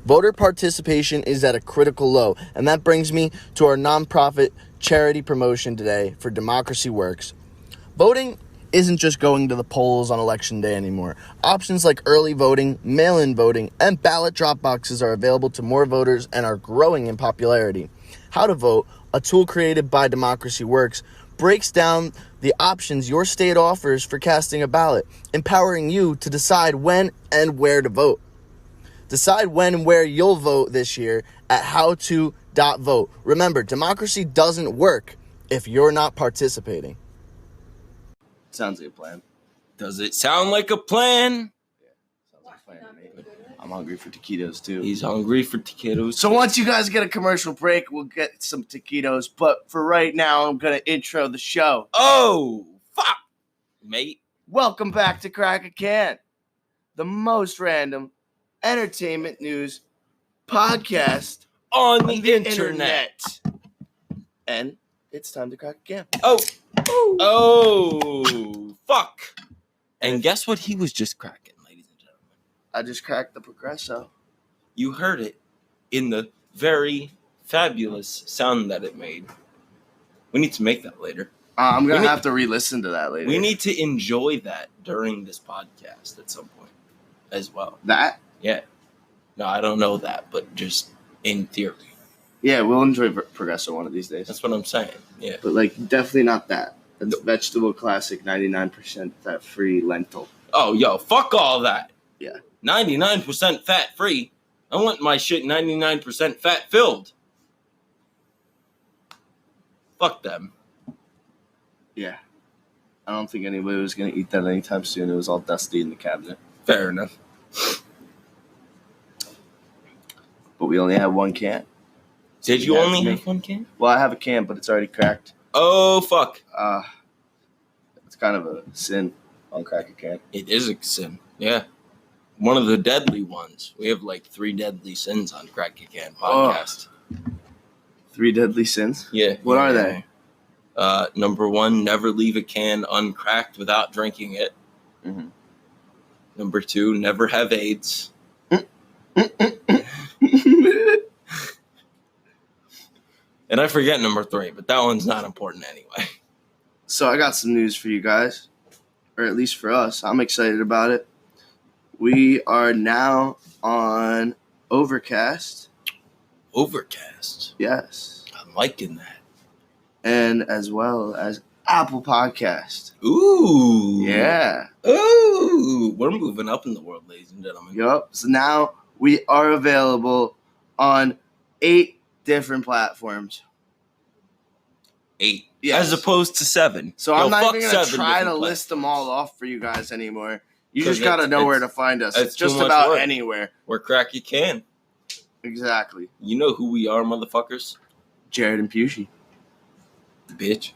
Voter participation is at a critical low, and that brings me to our nonprofit charity promotion today for Democracy Works. Voting isn't just going to the polls on election day anymore. Options like early voting, mail-in voting, and ballot drop boxes are available to more voters and are growing in popularity. How to Vote, a tool created by Democracy Works, breaks down the options your state offers for casting a ballot, empowering you to decide when and where to vote. Decide when and where you'll vote this year at howto.vote. Remember, democracy doesn't work if you're not participating. Sounds like a plan. Does it sound like a plan? Yeah, sounds like a plan to me. I'm hungry for taquitos too. He's hungry for taquitos. So once you guys get a commercial break, we'll get some taquitos. But for right now, I'm going to intro the show. Oh, fuck, mate. Welcome back to Crack a Can, the most random entertainment news podcast On the internet. And it's time to crack a can. Oh, fuck. And guess what he was just cracking, ladies and gentlemen? I just cracked the Progresso. You heard it in the very fabulous sound that it made. We need to make that later. I'm going to have to re-listen to that later. We need to enjoy that during this podcast at some point as well. That? Yeah. No, I don't know that, but just in theory. Yeah, we'll enjoy Progresso one of these days. That's what I'm saying. Yeah. But, definitely not that. It's vegetable classic, 99% fat-free lentil. Oh, yo, fuck all that. Yeah. 99% fat-free. I want my shit 99% fat-filled. Fuck them. Yeah. I don't think anybody was going to eat that anytime soon. It was all dusty in the cabinet. Fair enough. But we only have one can. Did you only have one can? Well, I have a can, but it's already cracked. Oh, fuck. It's kind of a sin on Crack a Can. It is a sin. Yeah. One of the deadly ones. We have 3 deadly sins on Crack a Can podcast. 3 deadly sins? Yeah. What are they? Number 1, never leave a can uncracked without drinking it. Mm-hmm. Number 2, never have AIDS. And I forget number 3, but that one's not important anyway. So I got some news for you guys, or at least for us. I'm excited about it. We are now on Overcast. Overcast? Yes. I'm liking that. And as well as Apple Podcast. Ooh. Yeah. Ooh. We're moving up in the world, ladies and gentlemen. Yup. So now we are available on 8 different platforms. 8. Yes. As opposed to 7. So I'm not even going to try to list them all off for you guys anymore. You just got to know where to find us. It's just about anywhere. Where Crack you can. Exactly. You know who we are, motherfuckers. Jared and Pughshee. Bitch.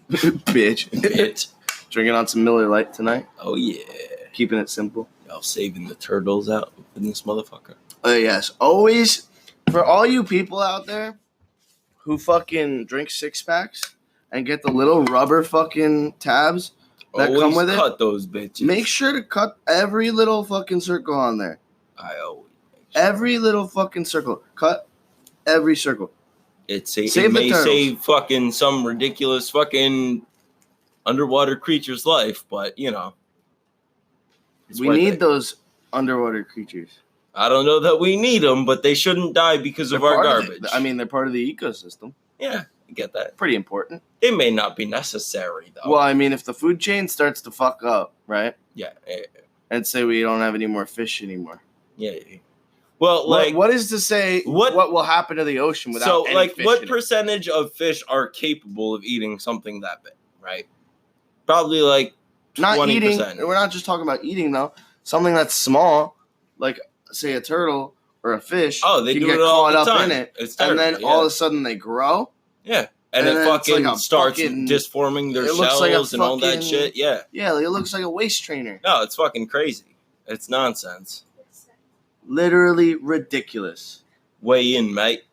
Bitch. Bitch. Drinking on some Miller Lite tonight. Oh, yeah. Keeping it simple. Y'all saving the turtles out in this motherfucker. Oh, yes. Always, for all you people out there who fucking drink 6-packs and get the little rubber fucking tabs that always come with it. Cut those bitches. Make sure to cut every little fucking circle on there. I always make sure. Every little fucking circle. Cut every circle. It may save fucking some ridiculous fucking underwater creature's life, but we need those underwater creatures. I don't know that we need them, but they shouldn't die because of our garbage. They're part of the ecosystem. Yeah, I get that. Pretty important. They may not be necessary, though. Well, if the food chain starts to fuck up, right? Yeah. And say we don't have any more fish anymore. Yeah. Well, what is to say what will happen to the ocean without any fish what in percentage of fish are capable of eating something that big, right? Probably not 20%. Eating. We're not just talking about eating, though. Something that's small, like, say, a turtle or a fish. Oh, they can do get it all caught the up time. in it. It's terrible, and then all of a sudden they grow. Yeah. And it fucking starts fucking, disforming their shells and all that shit. Yeah. Yeah, it looks like a waist trainer. No, it's fucking crazy. It's nonsense. Literally ridiculous. Weigh in, mate.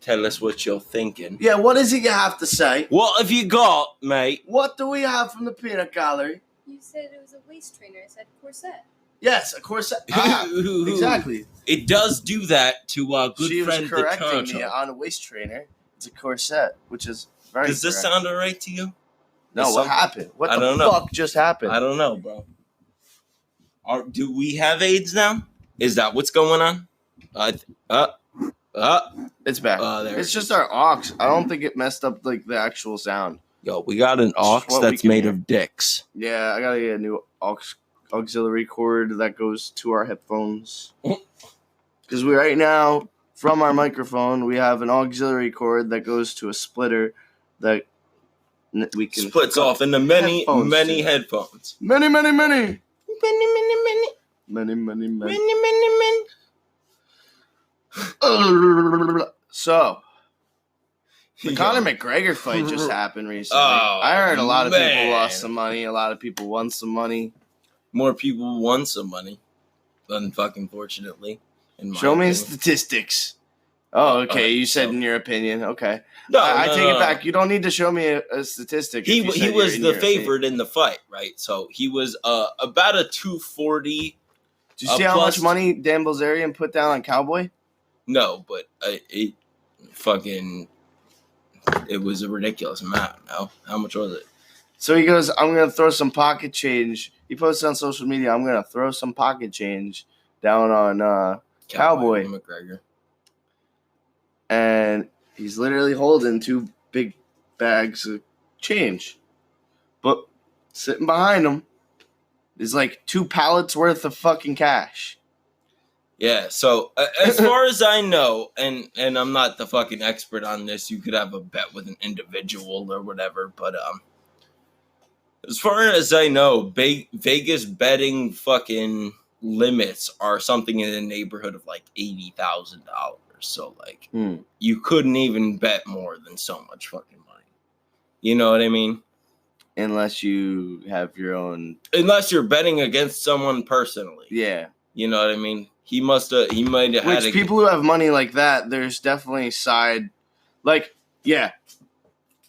Tell us what you're thinking. Yeah, what is it you have to say? What have you got, mate? What do we have from the peanut gallery? You said it was a waist trainer. I said corset. Yes, a corset. Exactly. it does do that to good She was friend the correcting me Choncho. on a waist trainer. It's a corset, which is very Does this correct. sound alright to you? No, what happened? What I the don't know. fuck just happened? I don't know, bro. Do we have AIDS now? Is that what's going on? It's back. There It's it just is. our aux. I don't think it messed up like the actual sound. Yo, we got an aux what we that's can made hear. of dicks. Yeah, I gotta get a new auxiliary cord that goes to our headphones. Because right now, from our microphone, we have an auxiliary cord that goes to a splitter that we can Splits hook up off into many headphones to. headphones. Many. Many. So, the Yo. Conor McGregor fight just happened recently. Oh, I heard a lot of people man. lost some money. A lot of people won some money. More people won some money, unfortunately. In my Show me opinion. statistics. Oh, okay. Alright, You said so- in your opinion. Okay. No, I no, take no, it back. You don't need to show me a statistic. He if you said was in the your opinion. favorite in the fight, right? So he was about a 240. Did you see how plus- much money Dan Bilzerian put down on Cowboy? No, but it was a ridiculous amount. No, how much was it? So he goes, I'm going to throw some pocket change. He posted on social media, I'm going to throw some pocket change down on Cowboy. McGregor. And he's literally holding 2 big bags of change. But sitting behind him is like 2 pallets worth of fucking cash. Yeah, so as far as I know, and I'm not the fucking expert on this, you could have a bet with an individual or whatever, but as far as I know, Vegas betting fucking limits are something in the neighborhood of like $80,000. So like you couldn't even bet more than so much fucking money. You know what I mean? Unless you have your own. Unless you're betting against someone personally. Yeah. You know what I mean? He might have had Which people who have money like that, there's definitely side. Like, yeah.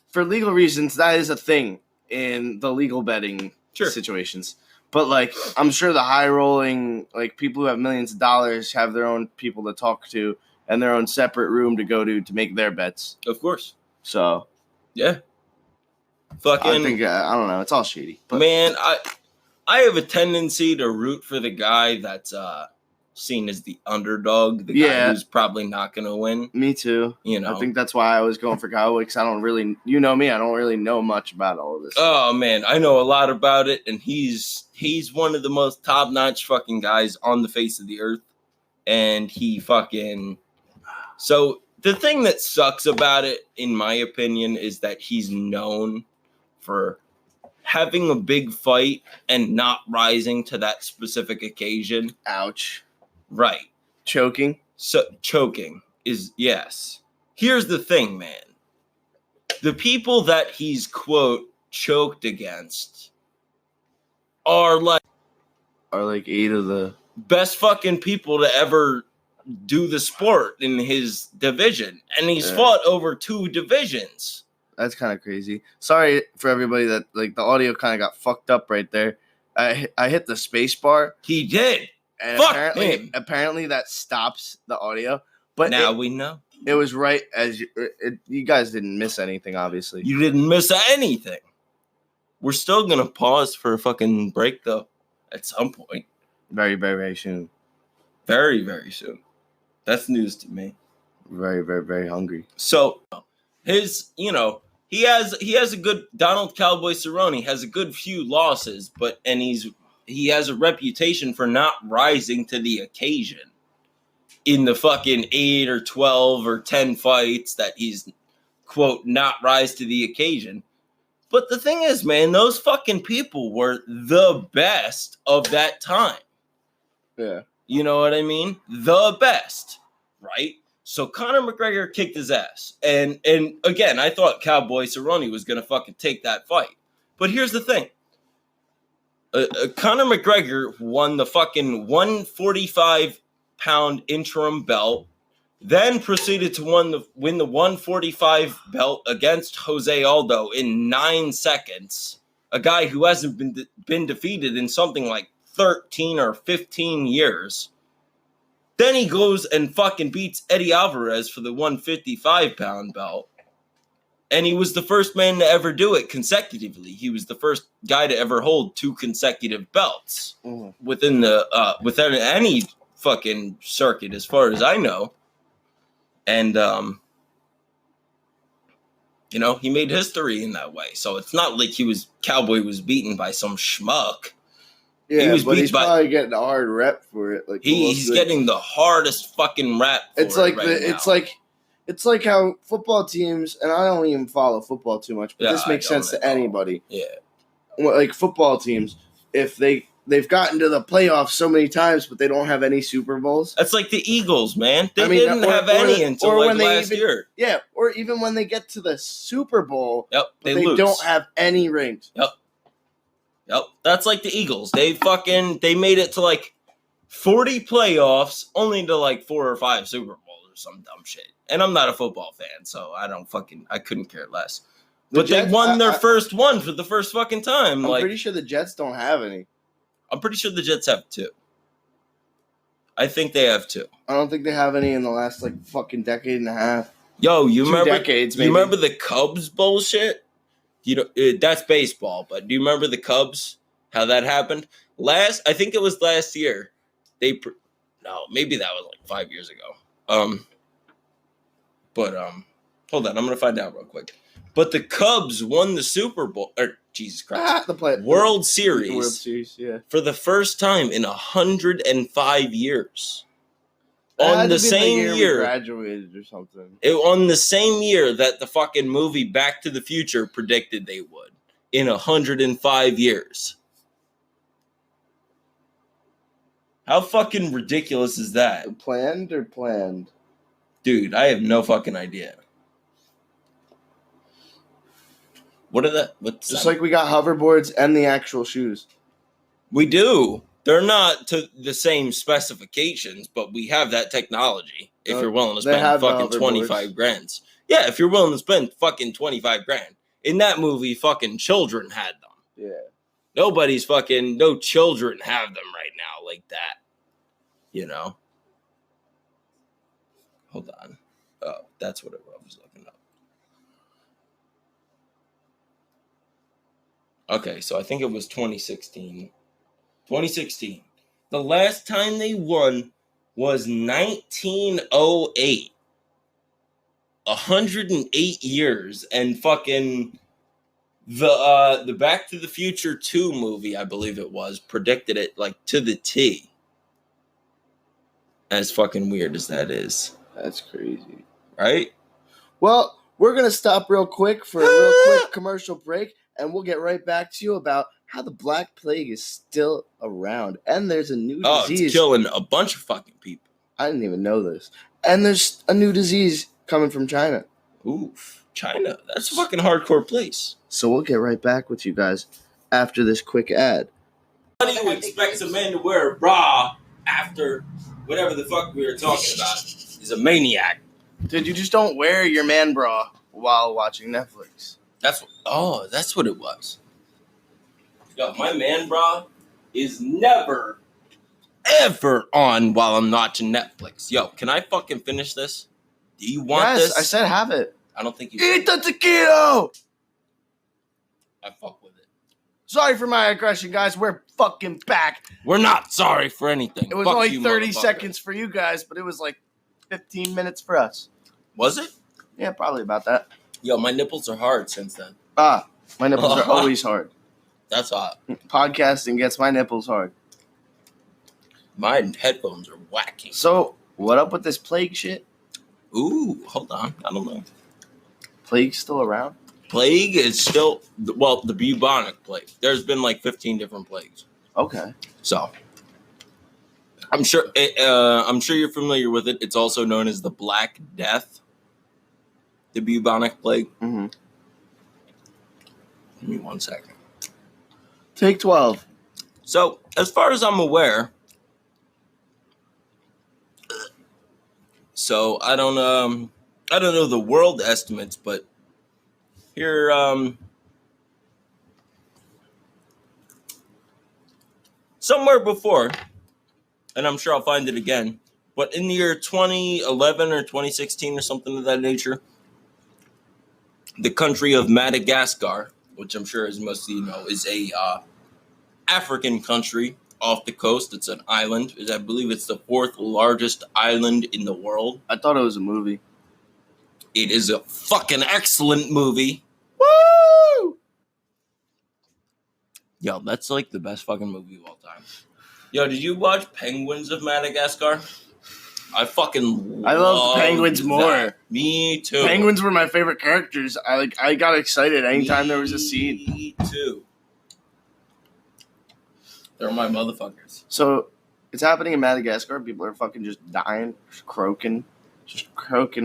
For legal reasons, that is a thing in the legal betting situations. But, like, I'm sure the high-rolling, like, people who have millions of dollars have their own people to talk to and their own separate room to go to make their bets. Of course. So. Yeah. Fucking. I think, I don't know. It's all shady. But. Man, I have a tendency to root for the guy that's seen as the underdog, the guy who's probably not going to win. Me too. You know, I think that's why I was going for Cowboy, because I don't really, you know me, I don't really know much about all of this. Oh man, I know a lot about it, and he's one of the most top-notch fucking guys on the face of the earth, and he fucking. So the thing that sucks about it, in my opinion, is that he's known for having a big fight and not rising to that specific occasion. Ouch. Right. Choking. So choking is yes. Here's the thing, man. The people that he's quote choked against are like 8 of the best fucking people to ever do the sport in his division. And he's fought over 2 divisions. That's kind of crazy. Sorry for everybody that like the audio kind of got fucked up right there. I hit the space bar. He did. And Fuck him. apparently that stops the audio. But Now we know. It was right as you guys didn't miss anything, obviously. You didn't miss anything. We're still going to pause for a fucking break, though, at some point. Very, very, very soon. Very, very soon. That's news to me. Very, very, very hungry. So, his, he has a good, Donald Cowboy Cerrone has a good few losses, and he has a reputation for not rising to the occasion in the fucking 8 or 12 or 10 fights that he's, quote, not rise to the occasion. But the thing is, man, those fucking people were the best of that time. Yeah. You know what I mean? The best, right? So Conor McGregor kicked his ass. And again, I thought Cowboy Cerrone was going to fucking take that fight. But here's the thing. Conor McGregor won the fucking 145-pound interim belt, then proceeded to win the 145 belt against Jose Aldo in 9 seconds, a guy who hasn't been defeated in something like 13 or 15 years. Then he goes and fucking beats Eddie Alvarez for the 155-pound belt. And he was the first man to ever do it consecutively. He was the first guy to ever hold 2 consecutive belts within any fucking circuit, as far as I know. And, he made history in that way. So it's not like Cowboy was beaten by some schmuck. Yeah, he's probably getting a hard rep for it. Like he's getting the hardest fucking rap for it's like now. It's like how football teams, and I don't even follow football too much, but this makes sense to anybody. Yeah. Like football teams, if they've gotten to the playoffs so many times, but they don't have any Super Bowls. That's like the Eagles, man. They didn't have any until last year. Yeah, or even when they get to the Super Bowl, they lose. Don't have any rings. Yep. That's like the Eagles. They made it to like 40 playoffs, only to like 4 or 5 Super Bowls or some dumb shit. And I'm not a football fan, so I couldn't care less. But Jets, they won their first one for the first fucking time. I'm pretty sure the Jets don't have any. I'm pretty sure the Jets have 2. I think they have 2. I don't think they have any in the last like fucking decade and a half. Yo, you 2 remember decades, maybe. You remember the Cubs bullshit? That's baseball, but do you remember the Cubs? How that happened? I think it was last year. No, maybe that was like 5 years ago. But hold on, I'm gonna find out real quick. But the Cubs won the Super Bowl, or Jesus Christ, World Series, yeah, for the first time in 105 years. On the same year, we graduated or something. On the same year that the fucking movie Back to the Future predicted they would, in 105 years. How fucking ridiculous is that? Planned or planned? Dude, I have no fucking idea. What are that? What's Just that? like we got hoverboards and the actual shoes. We do. They're not to the same specifications, but we have that technology. If you're willing to spend fucking 25 grand. Yeah, if you're willing to spend fucking 25 grand. In that movie, fucking children had them. Yeah. No children have them right now like that. Hold on. Oh, that's what I was looking up. Okay, so I think it was 2016. 2016. The last time they won was 1908. 108 years, and fucking the Back to the Future 2 movie, I believe it was, predicted it like to the T. As fucking weird as that is. That's crazy. Right? Well, we're going to stop real quick for a real quick commercial break, and we'll get right back to you about how the Black Plague is still around. And there's a new disease. It's killing a bunch of fucking people. I didn't even know this. And there's a new disease coming from China. Oof. China. That's a fucking hardcore place. So we'll get right back with you guys after this quick ad. Nobody who expects a man to wear a bra after whatever the fuck we were talking about is a maniac. Dude, you just don't wear your man bra while watching Netflix. That's what it was. Yo, my man bra is never, ever on while I'm watching Netflix. Yo, can I fucking finish this? Do you want this? I said have it. I don't think you Eat the taquito! I fuck with it. Sorry for my aggression, guys. We're fucking back. We're not sorry for anything. It was only 30 seconds for you guys, but it was like 15 minutes for us. Was it? Yeah, probably about that. Yo, my nipples are hard since then. My nipples are always hard. That's hot. Podcasting gets my nipples hard. My headphones are wacky. So, what up with this plague shit? Ooh, hold on. I don't know. Plague's still around? Plague is still, the bubonic plague. There's been like 15 different plagues. Okay. So, I'm sure you're familiar with it. It's also known as the Black Death. The bubonic plague. Mm-hmm. Give me 1 second. Take 12. So, as far as I'm aware, so I don't know the world estimates, but here, somewhere before, and I'm sure I'll find it again, But in the year 2011 or 2016 or something of that nature, the country of Madagascar, which I'm sure, as most of you know, is a African country off the coast. It's an island. I believe it's the 4th largest island in the world. I thought it was a movie. It is a fucking excellent movie. Woo! Yo, that's like the best fucking movie of all time. Yo, did you watch Penguins of Madagascar? I love penguins more. That. Me too. Penguins were my favorite characters. I got excited anytime there was a scene. Me too. They're my motherfuckers. So it's happening in Madagascar. People are fucking just dying, just croaking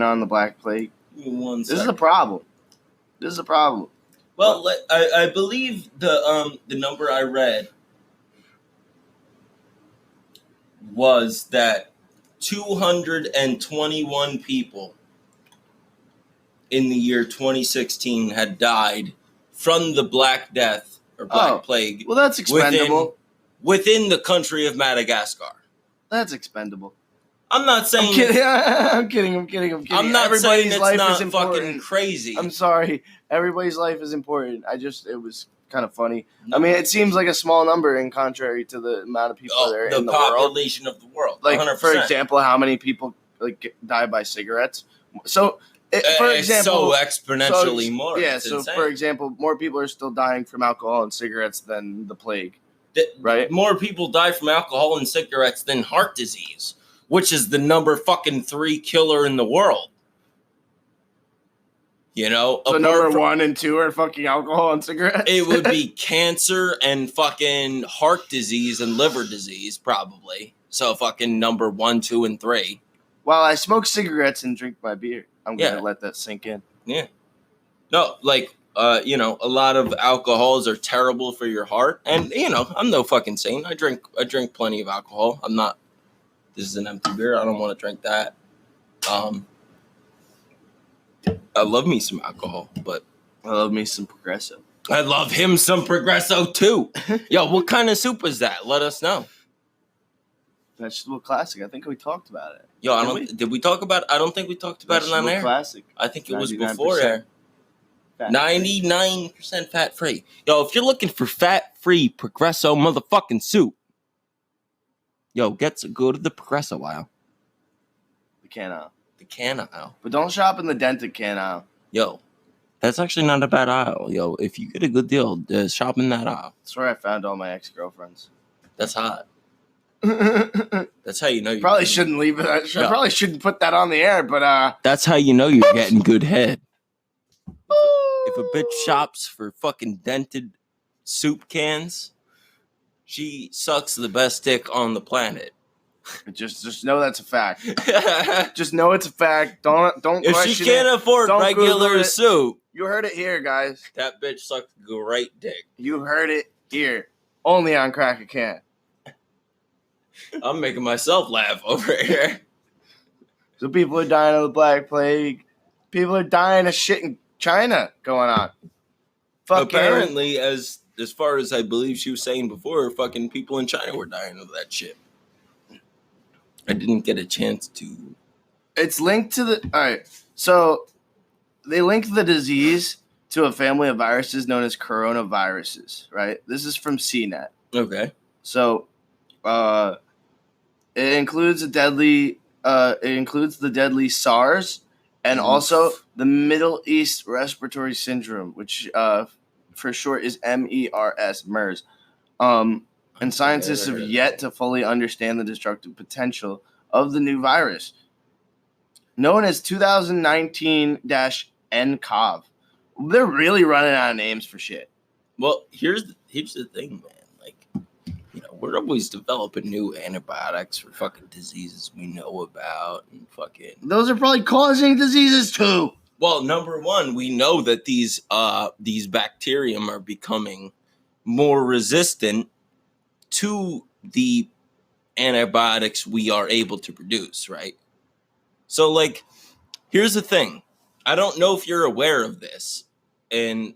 on the Black Plague. This is a problem. Well, I believe the number I read was that 221 people in the year 2016 had died from the Black Death or Black Plague. Well, that's expendable. Within the country of Madagascar. That's expendable. I'm not saying... I'm kidding. I'm not saying it's not fucking crazy. I'm sorry. Everybody's life is important. It was kind of funny. No. I mean, it seems like a small number in contrary to the amount of people that are in the world. The population of the world. Like, 100%. For example, how many people die by cigarettes? So, for example... so exponentially more. Yeah, so insane. For example, more people are still dying from alcohol and cigarettes than the plague. Right? More people die from alcohol and cigarettes than heart disease, which is the number fucking 3 killer in the world. You know? So number 1 and 2 are fucking alcohol and cigarettes? It would be cancer and fucking heart disease and liver disease, probably. So fucking number 1, 2, and 3. While I smoke cigarettes and drink my beer, I'm going to let that sink in. Yeah. No, like... a lot of alcohols are terrible for your heart, and I'm no fucking saint. I drink plenty of alcohol. I'm not. This is an empty beer. I don't want to drink that. I love me some alcohol, but I love me some Progresso. I love him some Progresso too. Yo, what kind of soup is that? Let us know. Vegetable classic. I think we talked about it. Yo, did we talk about? I don't think we talked about it on air. Classic. I think it was before air. 99% fat free. Yo, if you're looking for fat free Progresso motherfucking soup, yo, go to the Progresso aisle. The can aisle. The can aisle. But don't shop in the dented can aisle. Yo, that's actually not a bad aisle. Yo, if you get a good deal, shop in that aisle. That's where I found all my ex-girlfriends. That's hot. That's how you know. Probably shouldn't leave it. I probably shouldn't put that on the air, but that's how you know you're getting good head. If a bitch shops for fucking dented soup cans, she sucks the best dick on the planet. Just know that's a fact. Just know it's a fact. Don't question it. If she can't afford regular soup, you heard it here, guys. That bitch sucks great dick. You heard it here. Only on Crack a Can. I'm making myself laugh over here. So people are dying of the Black Plague. People are dying of shit in China going on. Apparently, as far as I believe she was saying before, fucking people in China were dying of that shit. I didn't get a chance to. It's linked to the... All right. So they linked the disease to a family of viruses known as coronaviruses, right? This is from CNET. Okay. So it includes the deadly SARS and also the Middle East Respiratory Syndrome, which for short is MERS. And scientists have yet to fully understand the destructive potential of the new virus, known as 2019-nCoV. They're really running out of names for shit. Well, here's the thing, man. Like, we're always developing new antibiotics for fucking diseases we know about, and fucking. Those are probably causing diseases too. Well, number one, we know that these bacterium are becoming more resistant to the antibiotics we are able to produce, right? So, like, here's the thing. I don't know if you're aware of this, and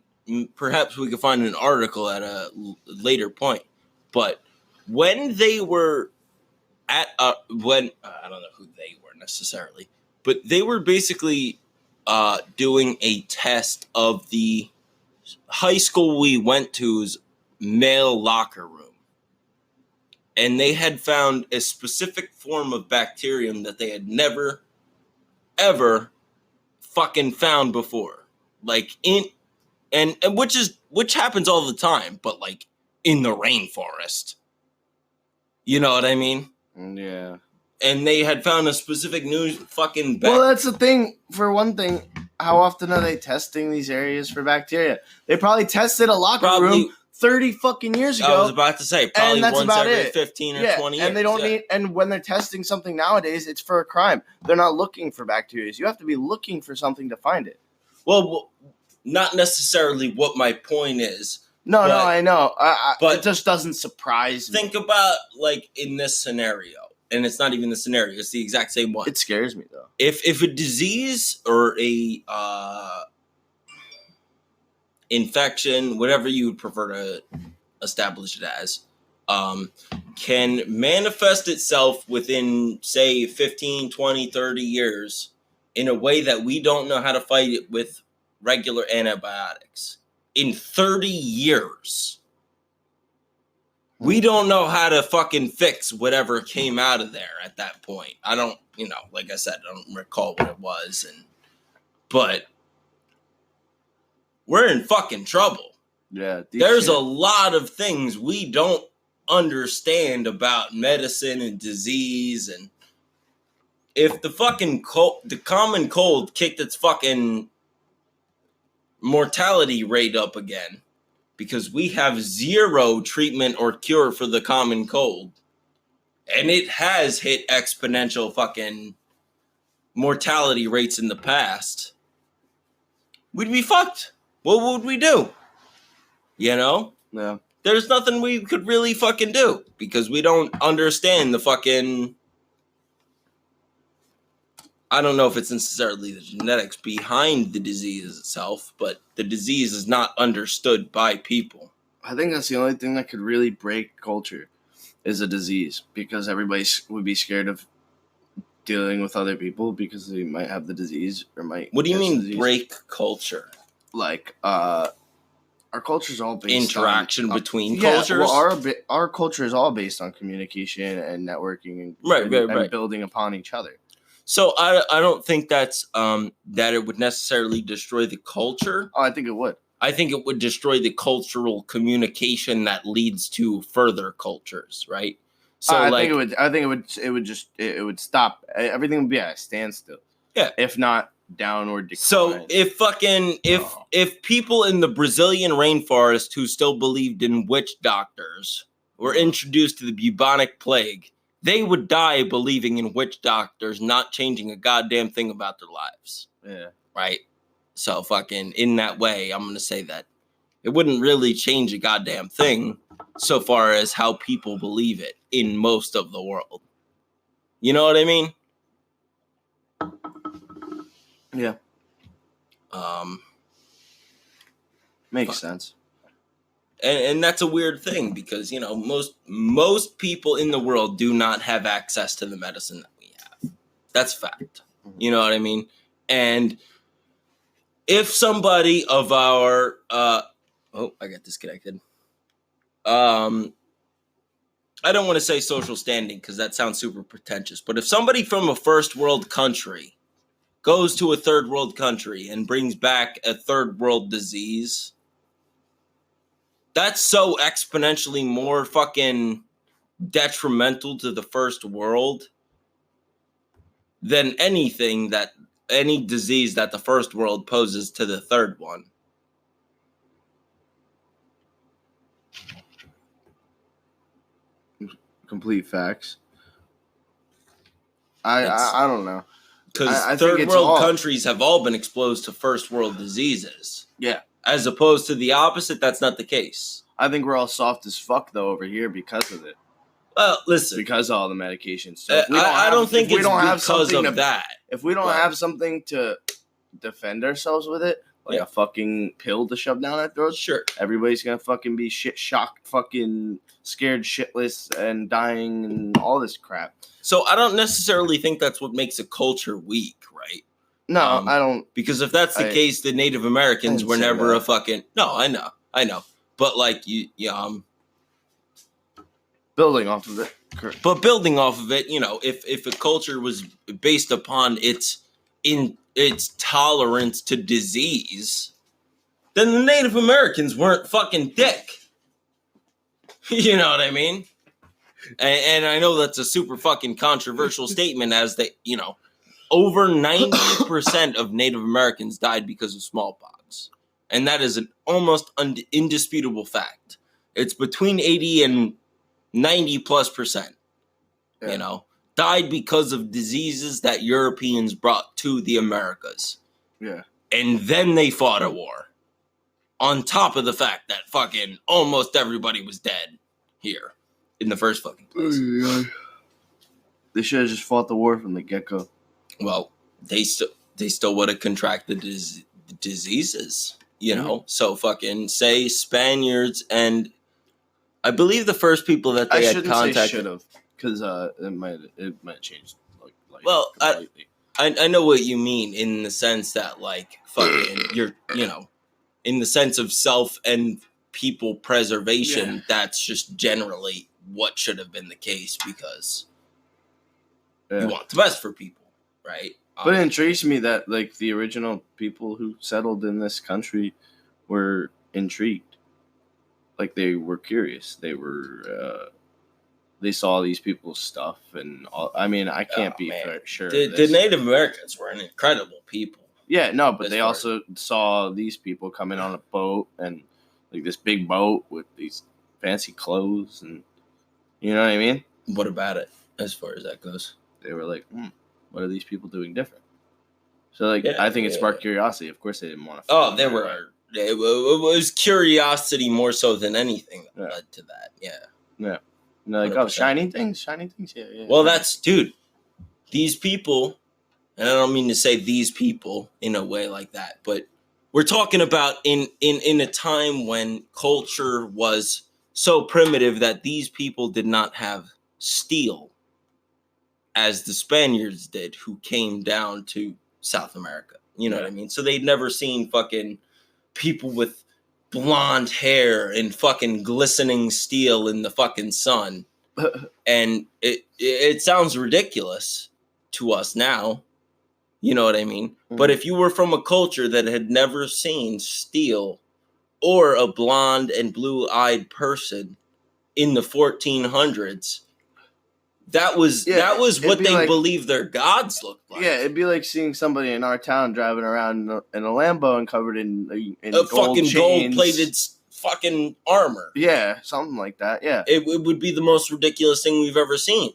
perhaps we could find an article at a later point, but when they were at when I don't know who they were necessarily, but they were basically doing a test of the high school we went to's male locker room. And they had found a specific form of bacterium that they had never, ever fucking found before. Like and which happens all the time, but like in the rainforest. You know what I mean? Yeah. And they had found a specific new fucking Well, that's the thing. For one thing, how often are they testing these areas for bacteria? They probably tested a locker room 30 fucking years ago. I was about to say, probably once every 15 or 20 years. And they don't need, and when they're testing something nowadays, it's for a crime. They're not looking for bacteria. You have to be looking for something to find it. Well, not necessarily what my point is. No, I know. But it just doesn't surprise me. Think about, like, in this scenario, and it's not even the scenario, it's the exact same one. It scares me, though. If a disease or a infection, whatever you would prefer to establish it as, can manifest itself within, say, 15, 20, 30 years in a way that we don't know how to fight it with regular antibiotics. In 30 years, we don't know how to fucking fix whatever came out of there at that point. I don't, like I said, I don't recall what it was, but we're in fucking trouble. Yeah. There's a lot of things we don't understand about medicine and disease, and if the fucking the common cold kicked its fucking mortality rate up again because we have zero treatment or cure for the common cold, and it has hit exponential fucking mortality rates in the past, we'd be fucked. What would we do? Yeah. There's nothing we could really fucking do because we don't understand the fucking, I don't know if it's necessarily the genetics behind the disease itself, but the disease is not understood by people. I think that's the only thing that could really break culture is a disease, because everybody would be scared of dealing with other people because they might have the disease or might. What do you mean break culture? Like, our culture is all based interaction on between cultures. Well, our culture is all based on communication and networking and building upon each other. So I don't think that's that it would necessarily destroy the culture. Oh, I think it would. I think it would destroy the cultural communication that leads to further cultures, right? So I think it would stop. Everything would be at a standstill. Yeah. If not downward decline. So if people in the Brazilian rainforest who still believed in witch doctors were introduced to the bubonic plague, they would die believing in witch doctors, not changing a goddamn thing about their lives. Yeah. Right? So fucking in that way, I'm going to say that it wouldn't really change a goddamn thing so far as how people believe it in most of the world. You know what I mean? Yeah. Makes sense. And that's a weird thing because, most people in the world do not have access to the medicine that we have. That's fact. You know what I mean? And if somebody of our I got disconnected. I don't want to say social standing because that sounds super pretentious, but if somebody from a first world country goes to a third world country and brings back a third world disease, that's so exponentially more fucking detrimental to the first world than any disease that the first world poses to the third one. Complete facts. I don't know. Because third world countries have all been exposed to first world diseases. Yeah. As opposed to the opposite, that's not the case. I think we're all soft as fuck, though, over here because of it. Well, listen. Because of all the medications. So I don't think it's because of that. If we don't have something to defend ourselves with it, like a fucking pill to shove down our throats. Sure. Everybody's gonna fucking be shit shocked, fucking scared shitless and dying and all this crap. So I don't necessarily think that's what makes a culture weak, right? No, I don't. Because if that's the case, the Native Americans were never a fucking... No, I know. But like, building off of it. But building off of it, you know, if a culture was based upon its tolerance to disease, then the Native Americans weren't fucking dick. You know what I mean? And I know that's a super fucking controversial statement, as they, you know, over 90% of Native Americans died because of smallpox. And that is an almost indisputable fact. It's between 80 and 90+%, you know, died because of diseases that Europeans brought to the Americas. Yeah. And then they fought a war. On top of the fact that fucking almost everybody was dead here in the first fucking place. They should have just fought the war from the get-go. Well, they still would have contracted diseases, you know? So fucking say Spaniards, and I believe the first people that they had contacted... I should have, because it might have changed. Well, I know what you mean in the sense that, like, fucking, you're, you know, in the sense of self and people preservation, that's just generally what should have been the case, because you want the best for people, right? But it intrigues me that, like, the original people who settled in this country were intrigued. Like, they were curious. They were, they saw these people's stuff and all. I mean, I can't be sure. The Native Americans were an incredible people. Yeah, no, but they also saw these people coming on a boat, and like this big boat with these fancy clothes, and you know what I mean? What about it as far as that goes? They were like, what are these people doing different? So, like, I think it sparked curiosity. Of course, they didn't want to. Oh, they were. It was curiosity more so than anything that led to that. Yeah. Yeah. And they're like, 100%. Oh, shiny things? Yeah. Well, that's, dude, these people, and I don't mean to say these people in a way like that, but we're talking about in a time when culture was so primitive that these people did not have steel as the Spaniards did, who came down to South America. You know what I mean? So they'd never seen fucking people with blonde hair and fucking glistening steel in the fucking sun. And it sounds ridiculous to us now. You know what I mean? Mm-hmm. But if you were from a culture that had never seen steel or a blonde and blue-eyed person in the 1400s, that was what they believed their gods looked like. Yeah, it'd be like seeing somebody in our town driving around in a Lambo and covered in gold fucking gold-plated fucking armor. Yeah, something like that. Yeah, it would be the most ridiculous thing we've ever seen.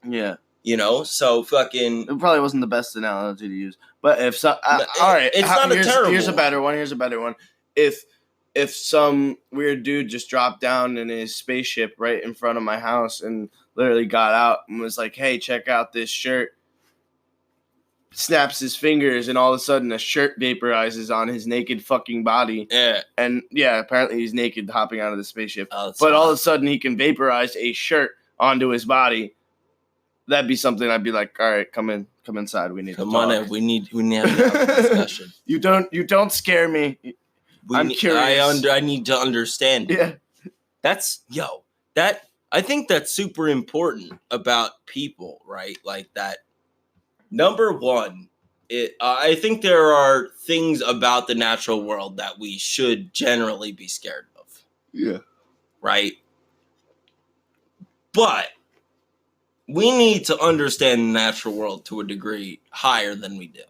Yeah, you know, so fucking. It probably wasn't the best analogy to use, but if so, all right, it's not a terrible. Here's a better one. If some weird dude just dropped down in his spaceship right in front of my house and literally got out and was like, hey, check out this shirt, snaps his fingers, and all of a sudden a shirt vaporizes on his naked fucking body. Yeah. And yeah, apparently he's naked hopping out of the spaceship. But all of a sudden he can vaporize a shirt onto his body. That'd be something I'd be like, all right, come inside. We need to talk. In. We need to have a discussion. You don't scare me. I'm curious. I need to understand. Yeah. I think that's super important about people, right? Like that. Number one, I think there are things about the natural world that we should generally be scared of. Yeah. Right? But we need to understand the natural world to a degree higher than we do.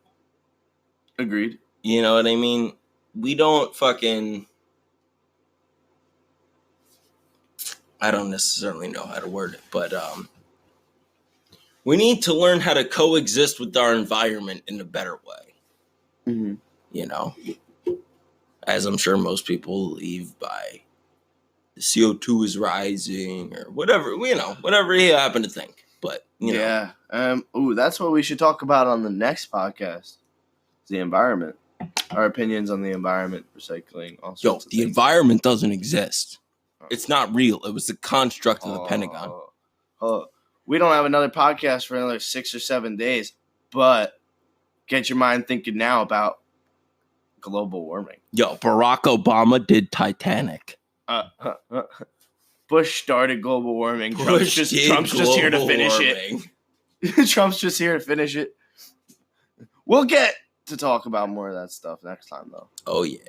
Agreed. You know what I mean? We don't fucking... I don't necessarily know how to word it, but we need to learn how to coexist with our environment in a better way. Mm-hmm. You know? As I'm sure most people believe by the CO2 is rising or whatever, you know, whatever you happen to think. But, you know. Yeah. That's what we should talk about on the next podcast. The environment. our opinions on the environment, recycling, all sorts of the things. environment doesn't exist. It's not real. It was the construct of the Pentagon. We don't have another podcast for another 6 or 7 days, but get your mind thinking now about global warming. Barack Obama did Titanic. Bush started global warming. Trump's just here to finish it. Trump's just here to finish it. We'll get to talk about more of that stuff next time, though. Oh, yeah.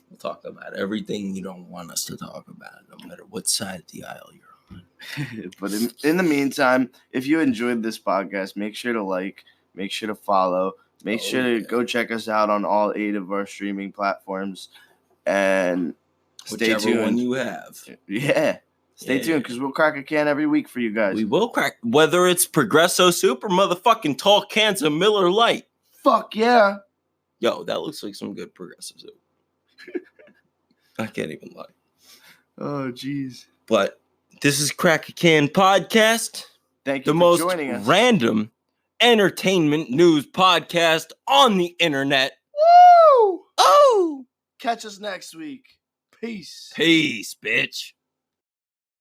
We'll talk about everything you don't want us to talk about, no matter what side of the aisle you're on. But in the meantime, if you enjoyed this podcast, make sure to like, make sure to follow, make sure to go check us out on all 8 of our streaming platforms, and stay tuned. Whichever one you have. Yeah. Stay tuned, because we'll crack a can every week for you guys. We will crack, whether it's Progresso Soup or motherfucking tall cans of Miller Lite. Fuck yeah. That looks like some good Progresso Soup. I can't even lie. Oh, jeez. But this is Crack a Can Podcast. Thank you the for most joining us. Random entertainment news podcast on the internet. Woo! Oh! Catch us next week. Peace. Peace, bitch.